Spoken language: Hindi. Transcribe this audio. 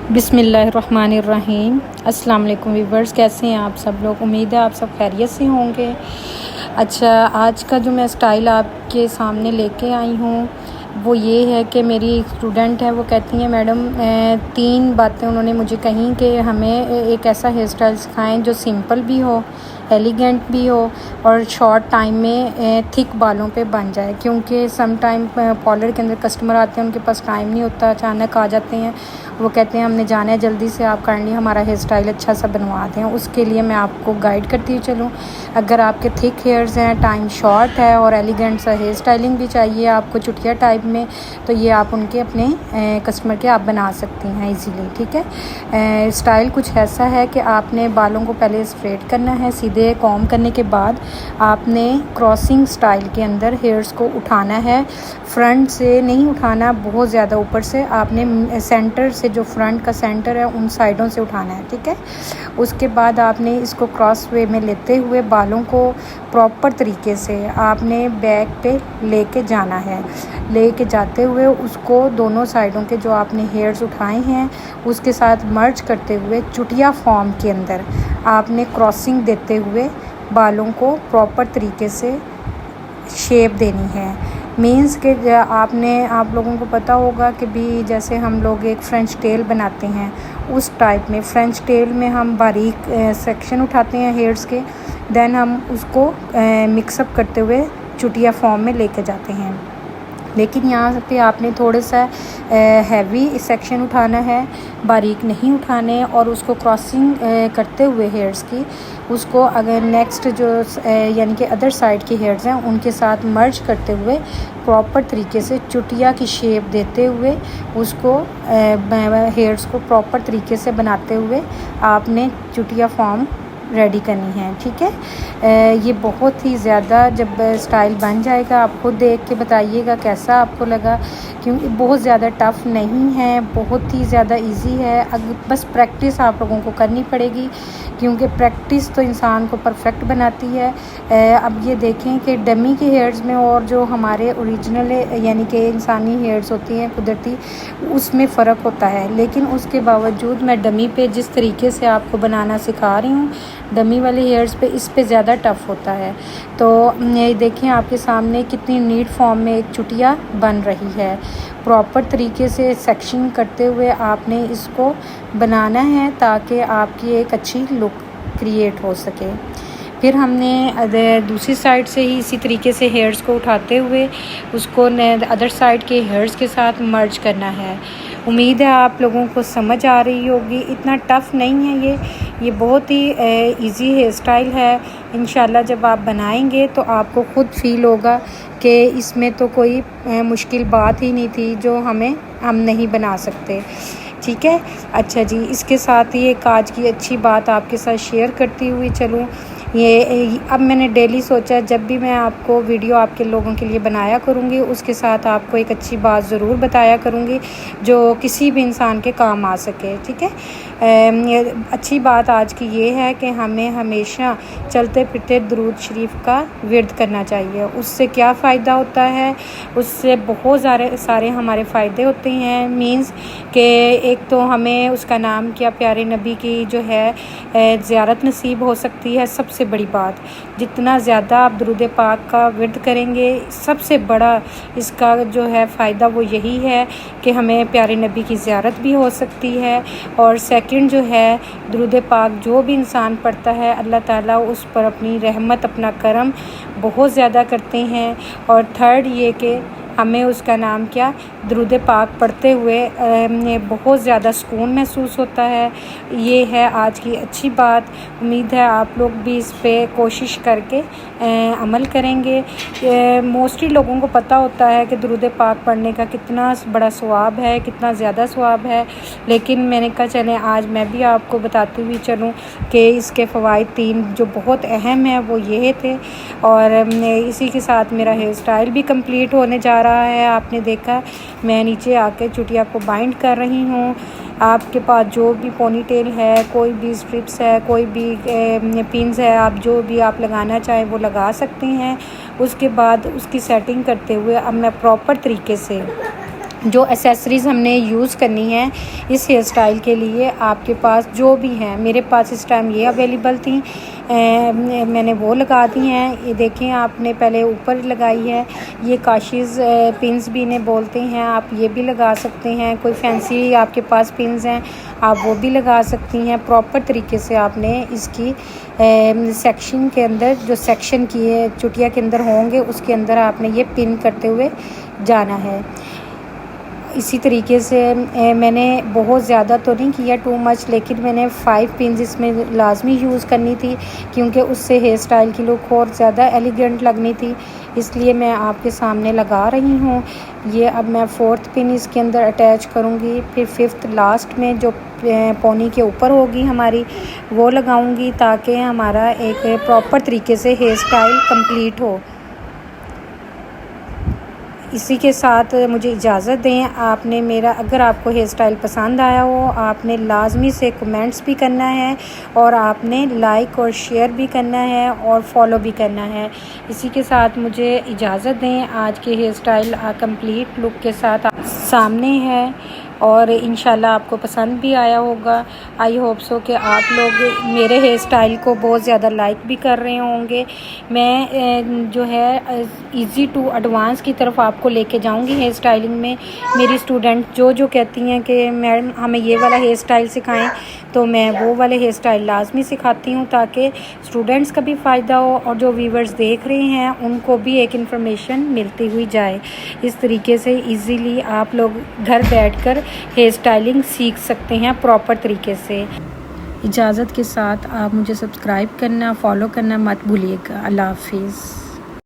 बिस्मिल्लाहिर्रहमानिर्रहीम। अस्सलाम वालेकुम व्यूवर्स, कैसे हैं आप सब लोग। उम्मीद है आप सब खैरियत से होंगे। अच्छा, आज का जो मैं स्टाइल आपके सामने लेके आई हूँ वो ये है कि मेरी एक स्टूडेंट है, वो कहती हैं मैडम 3 बातें उन्होंने मुझे कहीं कि हमें एक ऐसा हेयर स्टाइल सिखाएं जो सिंपल भी हो, एलिगेंट भी हो और शॉर्ट टाइम में थिक बालों पे बन जाए। क्योंकि सम टाइम पार्लर के अंदर कस्टमर आते हैं, उनके पास टाइम नहीं होता, अचानक आ जाते हैं, वो कहते हैं हमने जाना है जल्दी से, आप काइंडली हमारा हेयर स्टाइल अच्छा सा बनवा दें। उसके लिए मैं आपको गाइड करती हुई चलूँ। अगर आपके थिक हेयर्स हैं, टाइम शॉर्ट है और एलिगेंट सा हेयर स्टाइलिंग भी चाहिए आपको चुटिया टाइप में, तो ये आप उनके अपने कस्टमर के आप बना सकती हैं इजीली। ठीक है। स्टाइल कुछ ऐसा है कि आपने बालों को पहले स्ट्रेट करना है, सीधे कॉम करने के बाद आपने क्रॉसिंग स्टाइल के अंदर हेयर्स को उठाना है। फ्रंट से नहीं उठाना, बहुत ज़्यादा ऊपर से, आपने सेंटर से, जो फ्रंट का सेंटर है उन साइडों से उठाना है। ठीक है। उसके बाद आपने इसको क्रॉस वे में लेते हुए बालों को प्रॉपर तरीके से आपने बैक पे लेके जाना है। लेके जाते हुए उसको दोनों साइडों के जो आपने हेयर्स उठाए हैं उसके साथ मर्ज करते हुए चुटिया फॉर्म के अंदर आपने क्रॉसिंग देते हुए बालों को प्रॉपर तरीके से शेप देनी है। मीन्स के आप लोगों को पता होगा कि भी जैसे हम लोग एक फ्रेंच टेल बनाते हैं, उस टाइप में फ्रेंच टेल में हम बारीक सेक्शन उठाते हैं हेयर्स के, देन हम उसको मिक्सअप करते हुए चुटिया फॉर्म में लेके जाते हैं। लेकिन यहाँ पे आपने थोड़ा सा हैवी सेक्शन उठाना है, बारीक नहीं उठाने, और उसको क्रॉसिंग करते हुए हेयर्स की उसको अगर नेक्स्ट जो यानी कि अदर साइड के हेयर्स हैं उनके साथ मर्ज करते हुए प्रॉपर तरीके से चुटिया की शेप देते हुए उसको हेयर्स को प्रॉपर तरीके से बनाते हुए आपने चुटिया फॉर्म रेडी करनी है। ठीक है। ये बहुत ही ज़्यादा जब स्टाइल बन जाएगा आप खुद देख के बताइएगा कैसा आपको लगा, क्योंकि बहुत ज़्यादा टफ़ नहीं है, बहुत ही ज़्यादा इजी है। बस प्रैक्टिस आप लोगों को करनी पड़ेगी, क्योंकि प्रैक्टिस तो इंसान को परफेक्ट बनाती है। अब ये देखें कि डमी के हेयर्स में और जो हमारे ओरिजिनल यानी कि इंसानी हेयर्स होती हैं कुदरती, उसमें फ़र्क होता है। लेकिन उसके बावजूद मैं डमी पे जिस तरीके से आपको बनाना सिखा रही हूँ, डमी वाले हेयर्स पे इस पे ज़्यादा टफ़ होता है। तो ये देखें आपके सामने कितनी नीट फॉर्म में एक चुटिया बन रही है। प्रॉपर तरीके से सेक्शन करते हुए आपने इसको बनाना है ताकि आपकी एक अच्छी लुक क्रिएट हो सके। फिर हमने दूसरी साइड से ही इसी तरीके से हेयर्स को उठाते हुए उसको अदर साइड के हेयर्स के साथ मर्ज करना है। उम्मीद है आप लोगों को समझ आ रही होगी, इतना टफ़ नहीं है ये बहुत ही इजी हेयर स्टाइल है। इंशाल्लाह जब आप बनाएंगे तो आपको खुद फील होगा कि इसमें तो कोई मुश्किल बात ही नहीं थी जो हम नहीं बना सकते। ठीक है। अच्छा जी, इसके साथ ही एक आज की अच्छी बात आपके साथ शेयर करती हुई चलूँ। ये अब मैंने डेली सोचा जब भी मैं आपको वीडियो आपके लोगों के लिए बनाया करूँगी उसके साथ आपको एक अच्छी बात ज़रूर बताया करूँगी जो किसी भी इंसान के काम आ सके। ठीक है। अच्छी बात आज की ये है कि हमें हमेशा चलते फिरते दुरूद शरीफ का विर्द करना चाहिए। उससे क्या फ़ायदा होता है, उससे बहुत सारे हमारे फ़ायदे होते हैं। मीन्स कि एक तो हमें उसका नाम क्या, प्यारे नबी की जो है ज़ियारत नसीब हो सकती है। सबसे बड़ी बात, जितना ज़्यादा आप दुरूद पाक का विर्द करेंगे, सबसे बड़ा इसका जो है फ़ायदा वो यही है कि हमें प्यारे नबी की ज़ियारत भी हो सकती है। और सेकंड जो है, दुरूद पाक जो भी इंसान पढ़ता है अल्लाह ताला उस पर अपनी रहमत, अपना करम बहुत ज़्यादा करते हैं। और थर्ड ये कि हमें उसका नाम क्या, दुरूद पाक पढ़ते हुए बहुत ज़्यादा सुकून महसूस होता है। ये है आज की अच्छी बात। उम्मीद है आप लोग भी इस पे कोशिश करके अमल करेंगे। मोस्टली लोगों को पता होता है कि दुरूद पाक पढ़ने का कितना बड़ा सवाब है, कितना ज़्यादा सवाब है, लेकिन मैंने कहा चलें आज मैं भी आपको बताती हुई चलूँ कि इसके फ़वाइद 3 जो बहुत अहम है वो ये थे। और इसी के साथ मेरा हेयर स्टाइल भी कंप्लीट होने जा रहा है। आपने देखा मैं नीचे आके चुटिया को बाइंड कर रही हूँ। आपके पास जो भी पोनी टेल है, कोई भी स्ट्रिप्स है, कोई भी पिन्स है, आप जो भी आप लगाना चाहें वो लगा सकते हैं। उसके बाद उसकी सेटिंग करते हुए अब मैं प्रॉपर तरीके से जो एसेसरीज़ हमने यूज़ करनी है इस हेयर स्टाइल के लिए, आपके पास जो भी हैं, मेरे पास इस टाइम ये अवेलेबल थी, मैंने वो लगा दी हैं। ये देखें, आपने पहले ऊपर लगाई है, ये काशिज़ पिन्स भी इन्हें बोलते हैं, आप ये भी लगा सकते हैं। कोई फैंसी आपके पास पिन्स हैं आप वो भी लगा सकती हैं। प्रॉपर तरीके से आपने इसकी सेक्शन के अंदर, जो सेक्शन की चुटिया के अंदर होंगे उसके अंदर आपने ये पिन करते हुए जाना है। इसी तरीके से मैंने बहुत ज़्यादा तो नहीं किया, टू मच, लेकिन मैंने 5 पिन्स इसमें लाजमी यूज़ करनी थी क्योंकि उससे हेयर स्टाइल की लुक और ज़्यादा एलिगेंट लगनी थी, इसलिए मैं आपके सामने लगा रही हूँ। ये अब मैं 4th पिन इसके अंदर अटैच करूँगी, फिर 5th लास्ट में जो पौनी के ऊपर होगी हमारी वो लगाऊँगी, ताकि हमारा एक प्रॉपर तरीके से हेयर स्टाइल कंप्लीट हो। इसी के साथ मुझे इजाज़त दें। आपने मेरा, अगर आपको हेयर स्टाइल पसंद आया हो, आपने लाजमी से कमेंट्स भी करना है और आपने लाइक और शेयर भी करना है और फॉलो भी करना है। इसी के साथ मुझे इजाज़त दें। आज के हेयर स्टाइल कंप्लीट लुक के साथ सामने है और इंशाल्लाह आपको पसंद भी आया होगा। आई होप सो कि आप लोग मेरे हेयर स्टाइल को बहुत ज़्यादा लाइक भी कर रहे होंगे। मैं जो है इजी टू एडवांस की तरफ आपको लेके जाऊंगी हेयर स्टाइलिंग में। मेरी स्टूडेंट जो कहती हैं कि मैडम हमें ये वाला हेयर स्टाइल सिखाएं, तो मैं वो वाले हेयर स्टाइल लाजमी सिखाती हूँ, ताकि स्टूडेंट्स का भी फ़ायदा हो और जो व्यूवर्स देख रहे हैं उनको भी एक इन्फॉर्मेशन मिलती हुई जाए। इस तरीके से इजीली आप लोग घर बैठकर हेयर स्टाइलिंग सीख सकते हैं प्रॉपर तरीके से। इजाज़त के साथ आप मुझे सब्सक्राइब करना, फॉलो करना मत भूलिएगा। अल्लाह हाफिज़।